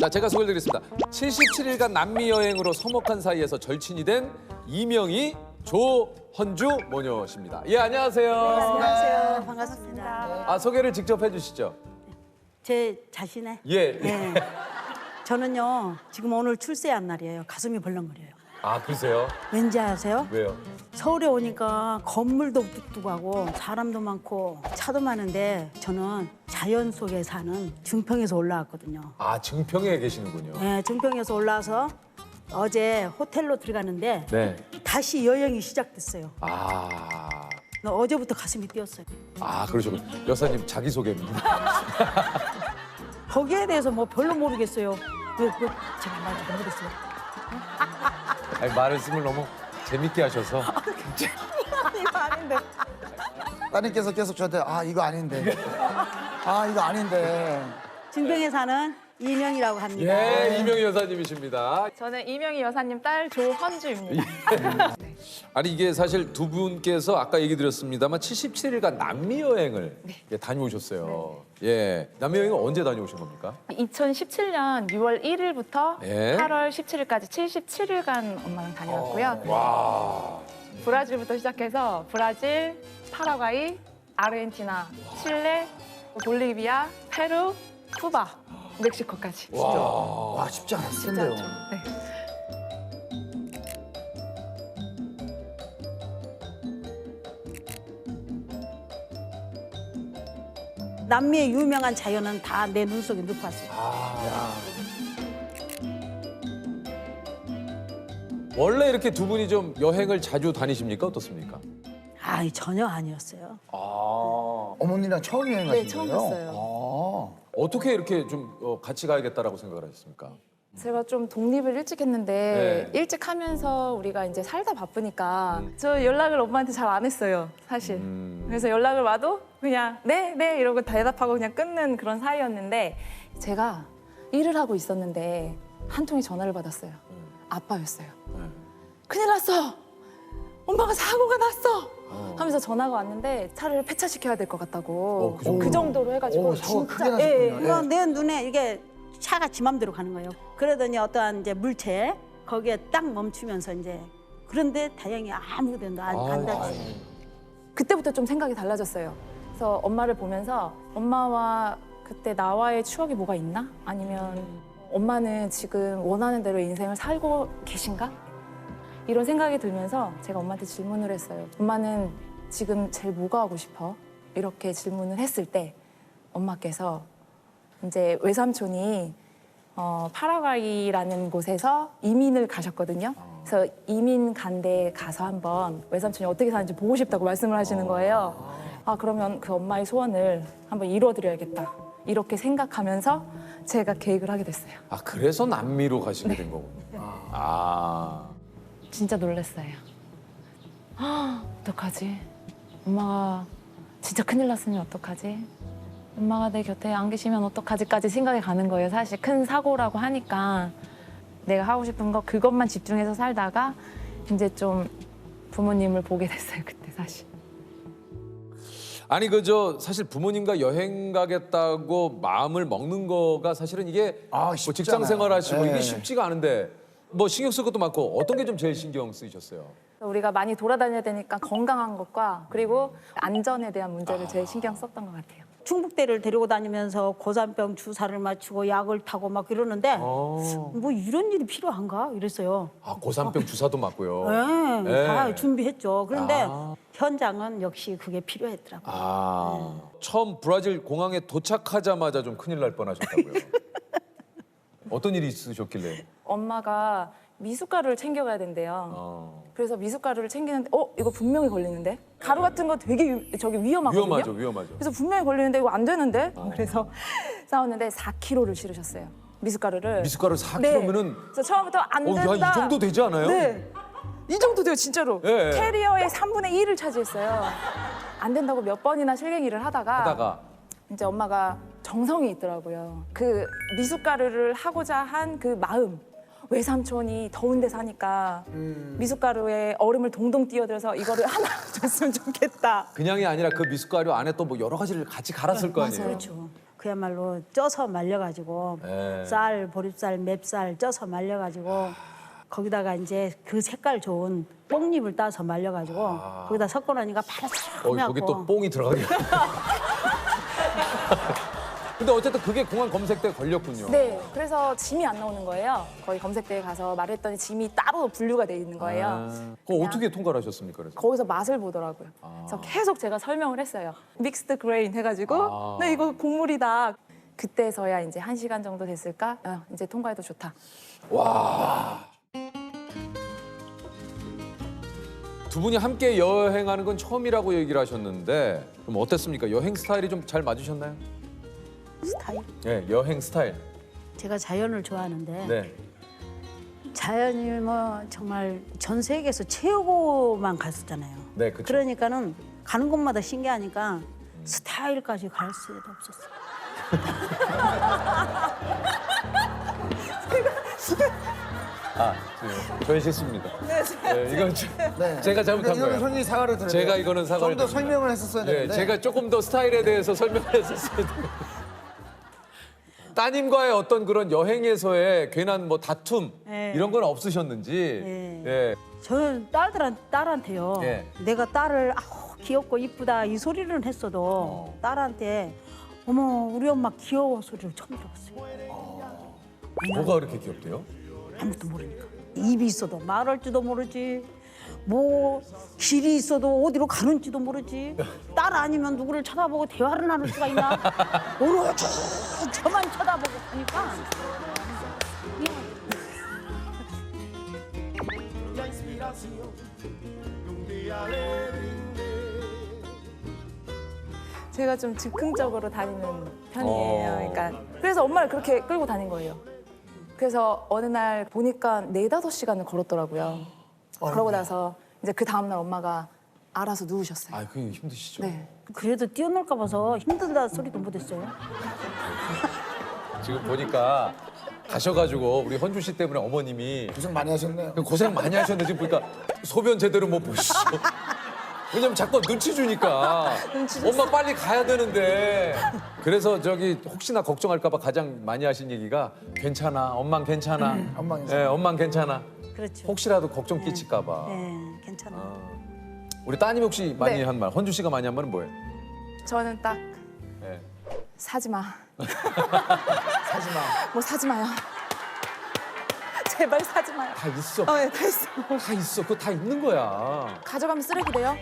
자, 제가 소개해드리겠습니다. 77일간 남미 여행으로 서먹한 사이에서 절친이 된 이명희 조헌주 모녀십니다. 예, 안녕하세요. 안녕하세요. 반갑습니다. 아, 소개를 직접 해주시죠. 제 자신의 예. 네. 저는요 지금 오늘 출세한 날이에요. 가슴이 벌렁거려요. 아, 그러세요? 왠지 아세요? 왜요? 서울에 오니까 건물도 뚝뚝하고 사람도 많고 차도 많은데 저는 자연 속에 사는 증평에서 올라왔거든요. 아, 증평에 계시는군요. 네, 증평에서 올라와서 어제 호텔로 들어가는데 네. 다시 여행이 시작됐어요. 아, 어제부터 가슴이 뛰었어요. 그러시군요. 여사님 자기소개입니다. 거기에 대해서 뭐 별로 모르겠어요. 제가 말 좀 모르겠어요. 아니, 말씀을 너무 재밌게 하셔서. 이거 아닌데. 따님께서 계속 저한테 이거 아닌데 이거 아닌데 증평에 사는 이명이라고 합니다. 예, 이명희 여사님이십니다. 저는 이명희 여사님 딸 조헌주입니다. 아니, 이게 사실 두 분께서 아까 얘기 드렸습니다만 77일간 남미 여행을 예, 다녀오셨어요. 예, 남미 여행은 언제 다녀오신 겁니까? 2017년 6월 1일부터 예. 8월 17일까지 77일간 엄마랑 다녀왔고요. 와, 브라질부터 시작해서 브라질, 파라과이, 아르헨티나, 칠레, 볼리비아, 페루, 쿠바, 멕시코까지. 와 쉽지 않았을 텐데요. 네. 남미의 유명한 자연은 다 내 눈 속에 넣고 왔어요. 원래 이렇게 두 분이 좀 여행을 자주 다니십니까? 어떻습니까? 전혀 아니었어요. 어머니랑 처음 여행 가신 네, 처음 거예요? 갔어요. 어떻게 이렇게 좀 같이 가야겠다라고 생각을 하셨습니까? 제가 좀 독립을 일찍 했는데 네. 일찍 하면서 우리가 이제 살다 바쁘니까 저 연락을 엄마한테 잘 안 했어요, 사실. 그래서 연락을 와도 그냥 네 이러고 대답하고 그냥 끊는 그런 사이였는데 제가 일을 하고 있었는데 한 통의 전화를 받았어요. 아빠였어요. 큰일 났어! 엄마가 사고가 났어! 하면서 전화가 왔는데 차를 폐차시켜야 될 것 같다고 그 정도로? 그 정도로 해가지고 사고가 크게 진짜 나셨군요. 이거 내 눈에 이게 차가 지 맘대로 가는 거예요. 그러더니 어떠한 이제 물체 거기에 딱 멈추면서 이제 그런데 다행히 아무 데도 안 다쳤어요. 그때부터 좀 생각이 달라졌어요. 그래서 엄마를 보면서 엄마와 그때 나와의 추억이 뭐가 있나? 아니면 엄마는 지금 원하는 대로 인생을 살고 계신가? 이런 생각이 들면서 제가 엄마한테 질문을 했어요. 엄마는 지금 제일 뭐가 하고 싶어? 이렇게 질문을 했을 때 엄마께서 이제 외삼촌이 파라과이라는 곳에서 이민을 가셨거든요. 그래서 이민 간 데 가서 한번 외삼촌이 어떻게 사는지 보고 싶다고 말씀을 하시는 거예요. 그러면 그 엄마의 소원을 한번 이루어드려야겠다. 이렇게 생각하면서 제가 계획을 하게 됐어요. 그래서 남미로 가시게 된 거군요. 진짜 놀랐어요. 어떡하지? 엄마가 진짜 큰일 났으면 어떡하지? 엄마가 내 곁에 안 계시면 어떡하지까지 생각이 가는 거예요. 사실 큰 사고라고 하니까 내가 하고 싶은 거 그것만 집중해서 살다가 이제 좀 부모님을 보게 됐어요. 그때 사실. 아니, 사실 부모님과 여행 가겠다고 마음을 먹는 거가 사실은 이게 뭐 쉽지 직장 않아요. 생활하시고 네. 이게 쉽지가 않은데 뭐 신경 쓸 것도 많고 어떤 게 좀 제일 신경 쓰이셨어요? 우리가 많이 돌아다녀야 되니까 건강한 것과 그리고 안전에 대한 문제를 제일 신경 썼던 것 같아요. 충북대를 데리고 다니면서 고산병 주사를 맞추고 약을 타고 막 이러는데 뭐 이런 일이 필요한가 이랬어요. 고산병 주사도 맞고요. 네, 네. 다 준비했죠. 그런데 현장은 역시 그게 필요했더라고요. 처음 브라질 공항에 도착하자마자 좀 큰일 날 뻔하셨다고요. 어떤 일이 있으셨길래? 엄마가 미숫가루를 챙겨가야 된대요. 그래서 미숫가루를 챙기는데 이거 분명히 걸리는데? 가루 같은 거 되게 저기 위험하거든요. 위험하죠. 그래서 분명히 걸리는데 이거 안 되는데? 그래서 싸웠는데 4kg를 실으셨어요. 미숫가루를. 미숫가루 4kg면은 그래서 처음부터 안 된다. 야, 이 정도 되지 않아요? 네. 이 정도 돼요, 진짜로. 예. 캐리어의 3분의 1을 차지했어요. 안 된다고 몇 번이나 실갱이를 하다가 이제 엄마가 정성이 있더라고요. 그 미숫가루를 하고자 한 그 마음. 외삼촌이 더운 데 사니까 미숫가루에 얼음을 동동 띄어들어서 이거를 하나 줬으면 좋겠다. 그냥이 아니라 그 미숫가루 안에 또 뭐 여러 가지를 같이 갈았을 거 아니에요. 그렇죠. 그야말로 쪄서 말려가지고 네. 쌀, 보리쌀, 맵쌀 쪄서 말려가지고 거기다가 이제 그 색깔 좋은 뽕잎을 따서 말려가지고 거기다 섞어 놓으니까 여기 또 파랗고 뽕이 들어가게. 근데 어쨌든 그게 공항 검색대에 걸렸군요. 네, 그래서 짐이 안 나오는 거예요. 거기 검색대에 가서 말했더니 짐이 따로 분류가 돼 있는 거예요. 그거 어떻게 통과를 하셨습니까? 그래서? 거기서 맛을 보더라고요. 그래서 계속 제가 설명을 했어요. 믹스드 그레인 해가지고, 네, 이거 곡물이다. 그때서야 이제 1시간 정도 됐을까? 이제 통과해도 좋다. 두 분이 함께 여행하는 건 처음이라고 얘기를 하셨는데 그럼 어땠습니까? 여행 스타일이 좀 잘 맞으셨나요? 스타일. 네, 여행 스타일. 제가 자연을 좋아하는데 네. 자연이 뭐 정말 전 세계에서 최고만 갔었잖아요. 네, 그쵸. 그러니까는 가는 곳마다 신기하니까 스타일까지 갈 수도 없었어요. 저희 실수입니다. 네, 이건 네. 제가 잘못한 근데 이거는 거예요. 손님이 사과를 드려요. 제가 이거는 사과를 좀더 드립니다. 설명을 했었어야 네, 되는데. 제가 조금 더 스타일에 대해서 설명을 했었어야 돼요. 따님과의 어떤 그런 여행에서의 괜한 뭐 다툼 네. 이런 건 없으셨는지. 네. 예. 저는 딸한테요. 예. 내가 딸을 아우 귀엽고 이쁘다 이 소리를 했어도 딸한테 어머 우리 엄마 귀여워 소리를 처음 들어봤어요. 뭐가 그렇게 귀엽대요? 아무것도 모르니까. 입이 있어도 말할 줄도 모르지. 뭐 길이 있어도 어디로 가는지도 모르지. 딸 아니면 누구를 쳐다보고 대화를 나눌 수가 있나? 오로지 저만 쳐다보고 하니까. 제가 좀 즉흥적으로 다니는 편이에요. 그러니까 그래서 엄마를 그렇게 끌고 다닌 거예요. 그래서 어느 날 보니까 4-5시간을 걸었더라고요. 그러고 나서 이제 그 다음날 엄마가 알아서 누우셨어요. 아, 그게 힘드시죠? 네. 그래도 뛰어놀까 봐서 힘들다 소리도 못했어요. 지금 보니까 가셔가지고 우리 헌주 씨 때문에 어머님이 고생 많이 하셨네요. 고생 많이 하셨는데 지금 보니까 소변 제대로 못 보시죠. 왜냐면 자꾸 눈치 주니까 엄마 빨리 가야 되는데 그래서 저기 혹시나 걱정할까 봐 가장 많이 하신 얘기가 괜찮아 엄만 괜찮아 엄만 괜찮아. 네, 엄만 괜찮아 그렇죠. 혹시라도 걱정 끼칠까 봐 네, 괜찮아. 우리 따님 혹시 많이 네. 한 말 헌주 씨가 많이 한 말은 뭐예요? 저는 딱 네. 사지 마. 사지 마. 뭐 사지 마요. 제발 사지 마요. 다 있어 네, 다 있어. 다 있어 그거 다 있는 거야 가져가면 쓰레기 돼요.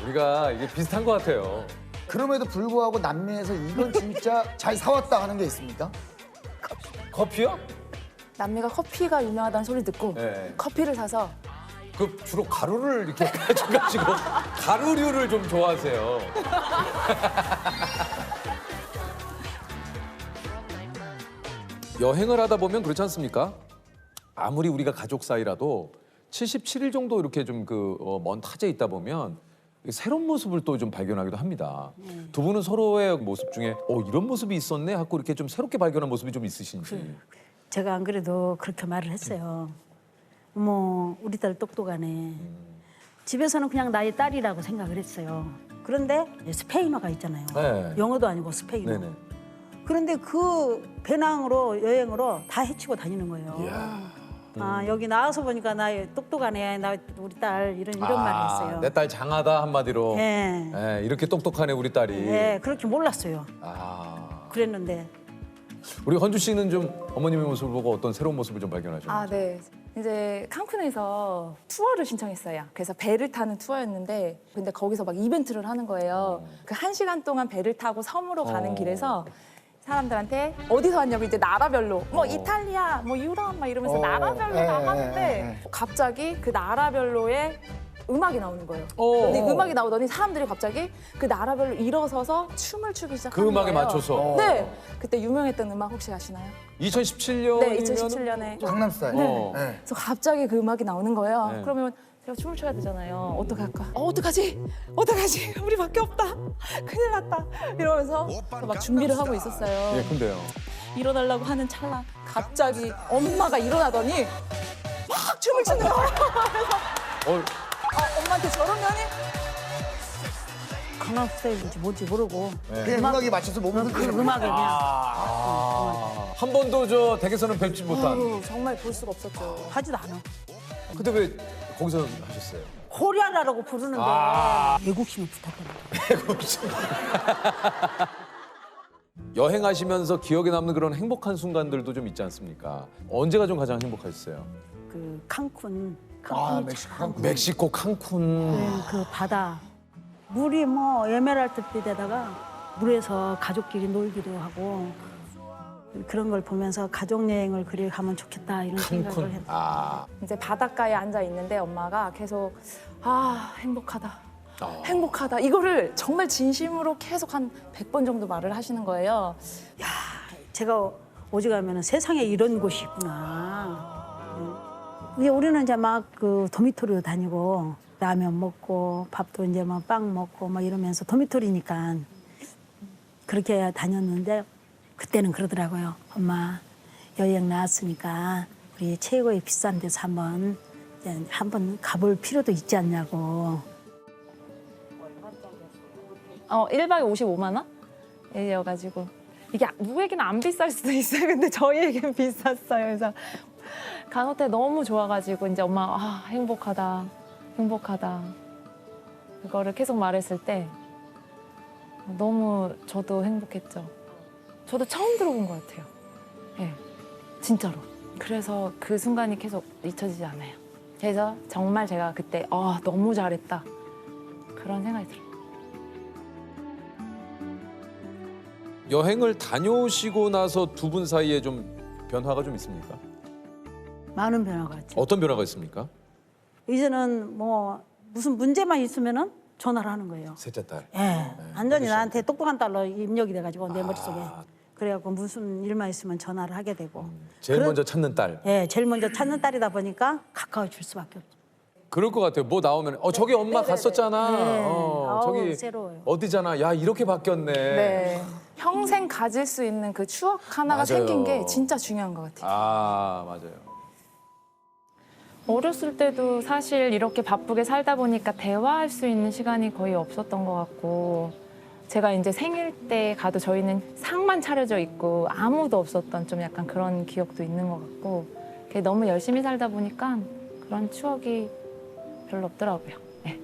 우리가 이게 비슷한 것 같아요 그럼에도 불구하고 남미에서 이건 진짜 잘 사왔다 하는 게 있습니까? 커피요? 남미가 커피가 유명하다는 소리 듣고 네. 커피를 사서 그 주로 가루를 이렇게 가져가지고 가루류를 좀 좋아하세요. 여행을 하다 보면 그렇지 않습니까? 아무리 우리가 가족 사이라도 77일 정도 이렇게 좀 그 먼 타지에 있다 보면 새로운 모습을 또 좀 발견하기도 합니다. 두 분은 서로의 모습 중에 이런 모습이 있었네 하고 이렇게 좀 새롭게 발견한 모습이 좀 있으신지. 제가 안 그래도 그렇게 말을 했어요. 어머, 우리 딸 똑똑하네. 집에서는 그냥 나의 딸이라고 생각을 했어요. 그런데 스페인어가 있잖아요. 네. 영어도 아니고 스페인어. 네네. 그런데 그 배낭으로 여행으로 다 헤치고 다니는 거예요. 아, 여기 나와서 보니까 나 똑똑하네. 나 우리 딸 이런 말을 했어요. 내 딸 장하다 한마디로. 네. 네, 이렇게 똑똑하네 우리 딸이. 네, 그렇게 몰랐어요. 아. 그랬는데 우리 헌주 씨는 좀 어머님의 모습을 보고 어떤 새로운 모습을 좀 발견하셨나요? 아, 네. 이제 칸쿤에서 투어를 신청했어요. 그래서 배를 타는 투어였는데 근데 거기서 막 이벤트를 하는 거예요. 그 1시간 동안 배를 타고 섬으로 가는 길에서 사람들한테 어디서 왔냐고 이제 나라별로 뭐 이탈리아, 뭐 유럽 막 이러면서 나라별로 다 하는데 갑자기 그 나라별로의 음악이 나오는 거예요. 근데 음악이 나오더니 사람들이 갑자기 그 나라별로 일어서서 춤을 추기 시작하는 그 음악에 거예요. 맞춰서. 네. 그때 유명했던 음악 혹시 아시나요? 2017년. 네, 2017년에. 강남 스타일. 네. 네. 그래서 갑자기 그 음악이 나오는 거예요. 네. 그러면 제가 춤을 춰야 되잖아요. 어떡할까? 어떡하지? 어떡하지? 우리밖에 없다. 큰일 났다. 이러면서 막 준비를 하고 있었어요. 예, 근데요. 일어나려고 하는 찰나 갑자기 엄마가 일어나더니 막 춤을 추는 거예요. 어, 엄마한테 저런 면이 강남 스타일인지 뭔지 모르고 그냥 음악에 맞춰서 몸을 그 흔드는 음악에 그냥 한 번도 저 댁에서는 뵙지 못한. 정말 볼 수가 없었죠. 하지도 않아. 근데 왜 거기서 하셨어요? 코리아라고 부르는데 애국심이 붙었다는 여행하시면서 기억에 남는 그런 행복한 순간들도 좀 있지 않습니까? 언제가 좀 가장 행복하셨어요? 그 칸쿤 멕시코. 멕시코 칸쿤. 그 바다 물이 뭐 에메랄드빛에다가 물에서 가족끼리 놀기도 하고 그런 걸 보면서 가족 여행을 그리 가면 좋겠다 이런 생각을 했어요. 아, 이제 바닷가에 앉아 있는데 엄마가 계속 행복하다. 어. 행복하다. 이거를 정말 진심으로 계속 한 100번 정도 말을 하시는 거예요. 제가 오직하면 세상에 이런 곳이 있구나. 이게 우리는 이제 막 그 도미토리로 다니고 라면 먹고 밥도 이제 막 빵 먹고 막 이러면서 도미토리니까 그렇게 다녔는데 그때는 그러더라고요. 엄마 여행 나왔으니까 우리 최고의 비싼 데서 한번 가볼 필요도 있지 않냐고. 1박에 55만 원이어가지고 이게 누구에게는 안 비쌀 수도 있어요. 근데 저희에겐 비쌌어요. 그래서 간 호텔 너무 좋아가지고 이제 엄마 행복하다, 행복하다 그거를 계속 말했을 때 너무 저도 행복했죠. 저도 처음 들어본 것 같아요. 네, 진짜로. 그래서 그 순간이 계속 잊혀지지 않아요. 그래서 정말 제가 그때 너무 잘했다 그런 생각이 들어요. 여행을 다녀오시고 나서 두 분 사이에 좀 변화가 좀 있습니까? 많은 변화가 있죠. 어떤 변화가 있습니까? 이제는 뭐 무슨 문제만 있으면은 전화를 하는 거예요. 셋째 딸. 예, 완전히 나한테 똑똑한 딸로 입력이 돼가지고 내 아. 머릿속에. 그래갖고 무슨 일만 있으면 전화를 하게 되고. 제일 그런- 먼저 찾는 딸. 예, 제일 먼저 찾는 딸이다 보니까 가까워질 수밖에 없죠. 그럴 것 같아요. 뭐 나오면 저기 엄마 갔었잖아. 네. 저기 아우, 새로워요. 어디잖아. 야 이렇게 바뀌었네. 네. 평생 가질 수 있는 그 추억 하나가 맞아요. 생긴 게 진짜 중요한 것 같아요. 아 맞아요. 어렸을 때도 사실 이렇게 바쁘게 살다 보니까 대화할 수 있는 시간이 거의 없었던 것 같고 제가 이제 생일 때 가도 저희는 상만 차려져 있고 아무도 없었던 좀 약간 그런 기억도 있는 것 같고 그게 너무 열심히 살다 보니까 그런 추억이 별로 없더라고요. 네.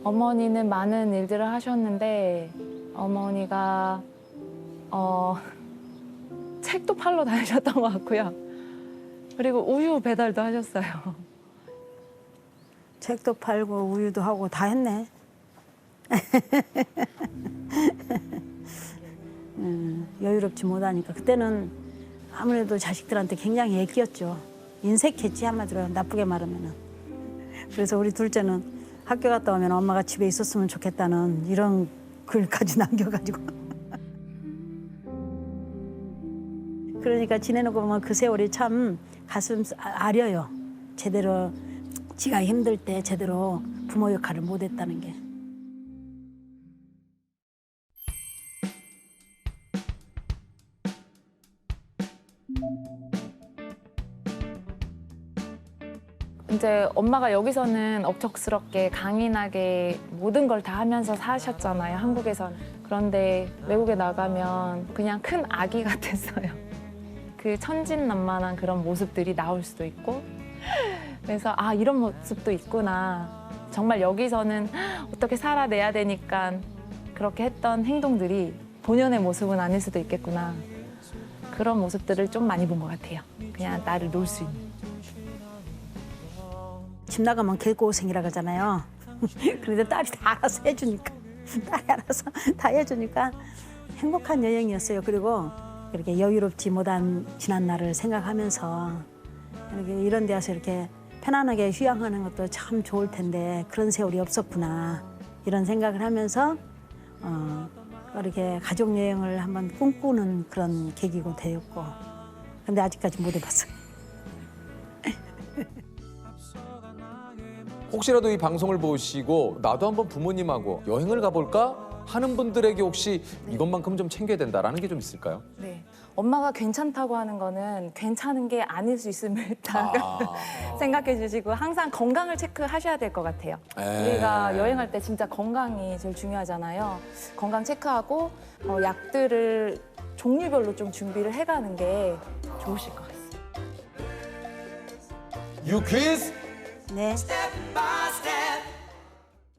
어머니는 많은 일들을 하셨는데 어머니가 책도 팔러 다니셨던 것 같고요. 그리고 우유 배달도 하셨어요. 책도 팔고 우유도 하고 다 했네. 여유롭지 못하니까 그때는 아무래도 자식들한테 굉장히 애끼였죠. 인색했지 한마디로 나쁘게 말하면은. 그래서 우리 둘째는 학교 갔다 오면 엄마가 집에 있었으면 좋겠다는 이런 글까지 남겨가지고. 그러니까 지내놓고 보면 그 세월이 참 가슴 아려요. 제대로 지가 힘들 때 제대로 부모 역할을 못했다는 게. 이제 엄마가 여기서는 억척스럽게 강인하게 모든 걸 다 하면서 사셨잖아요, 한국에선. 그런데 외국에 나가면 그냥 큰 아기 같았어요. 그 천진난만한 그런 모습들이 나올 수도 있고 그래서 이런 모습도 있구나. 정말 여기서는 어떻게 살아내야 되니까 그렇게 했던 행동들이 본연의 모습은 아닐 수도 있겠구나. 그런 모습들을 좀 많이 본 것 같아요. 그냥 나를 놀 수 있는. 집 나가면 개고생이라고 하잖아요. 그런데 딸이 다 알아서 해주니까 딸이 알아서 다 해주니까 행복한 여행이었어요. 그리고 이렇게 여유롭지 못한 지난 날을 생각하면서 이렇게 이런 데 와서 이렇게 편안하게 휴양하는 것도 참 좋을 텐데 그런 세월이 없었구나 이런 생각을 하면서 이렇게 가족 여행을 한번 꿈꾸는 그런 계기가 되었고 근데 아직까지 못 해봤어요. 혹시라도 이 방송을 보시고 나도 한번 부모님하고 여행을 가볼까 하는 분들에게 혹시 이것만큼 좀 챙겨야 된다라는 게 좀 있을까요? 네. 엄마가 괜찮다고 하는 거는 괜찮은 게 아닐 수 있음을 딱 생각해 주시고 항상 건강을 체크하셔야 될 것 같아요. 우리가 여행할 때 진짜 건강이 제일 중요하잖아요. 건강 체크하고 약들을 종류별로 좀 준비를 해가는 게 좋으실 것 같습니다. 유퀴즈. 네.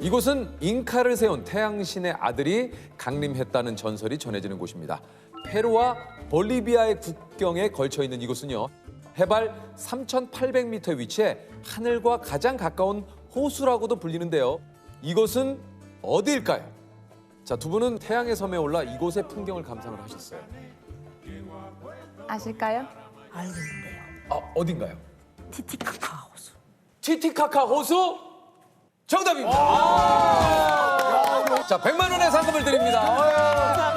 이곳은 잉카를 세운 태양신의 아들이 강림했다는 전설이 전해지는 곳입니다. 페루와 볼리비아의 국경에 걸쳐 있는 이곳은요. 해발 3,800m에 위치해 하늘과 가장 가까운 호수라고도 불리는데요. 이곳은 어디일까요? 자, 두 분은 태양의 섬에 올라 이곳의 풍경을 감상을 하셨어요. 아실까요? 알겠는데요. 아, 어딘가요? 티티카카 호수. 티티카카 호수? 정답입니다. 자, 100만 원의 상금을 드립니다.